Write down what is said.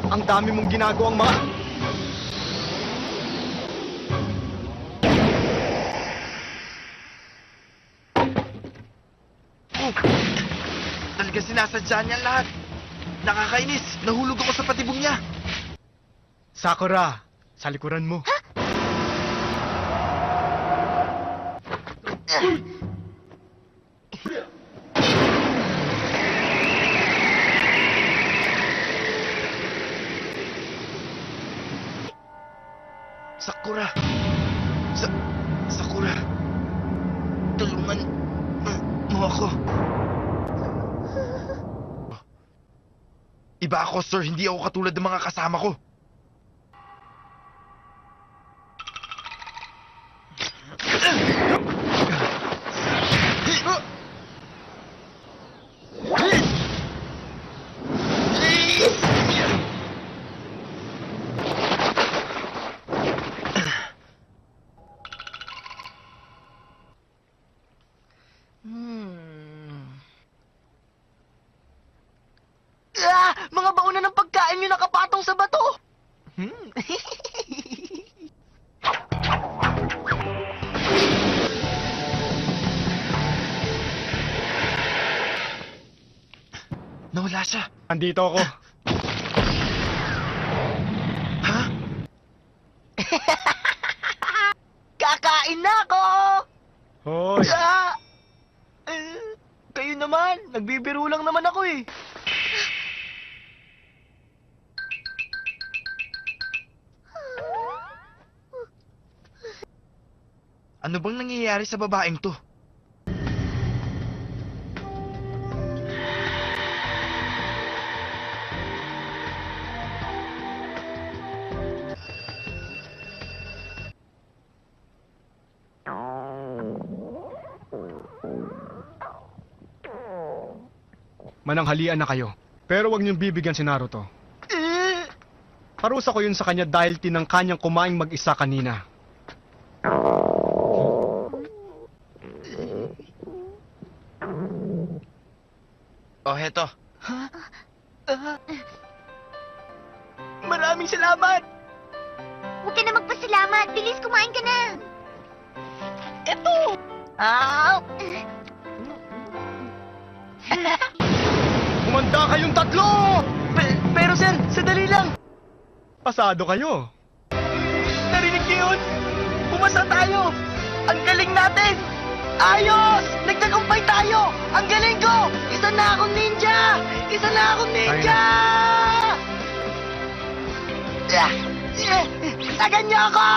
Ang dami mong ginagawang mga... Oh! Talaga sinasadya niya ang lahat. Nakakainis. Nahulog ako sa patibong niya. Sakura, sa likuran mo. Sakura. Sakura. Tulungan mo ako. Iba ako, sir. Hindi ako katulad ng mga kasama ko. Mga bauna ng pagkain yung nakapatong sa bato! Nawala siya. Andito ako. Ha? Kakain na ako! Hoy, Kayo naman, nagbibiro lang naman ako eh. Ano bang nangyayari sa babaeng to? mananghalian na kayo. Pero wag niyong bibigyan si Naruto. Parusa ko yun sa kanya dahil tinangka niyang kumain mag-isa kanina. Oh, heto. Maraming salamat! Huwag ka na magpasalamat. Bilis, kumain ka na. Eto! Ow! Kumanda kayong tatlo! Pero sir, sandali lang! Pasado kayo. Narinig niyo yun? Pumasa tayo! Ang galing natin! Ayos! Nagtagumpay tayo! Ang galing ko! Isa na akong ninja! Isa na akong ninja! Tagan niyo ako!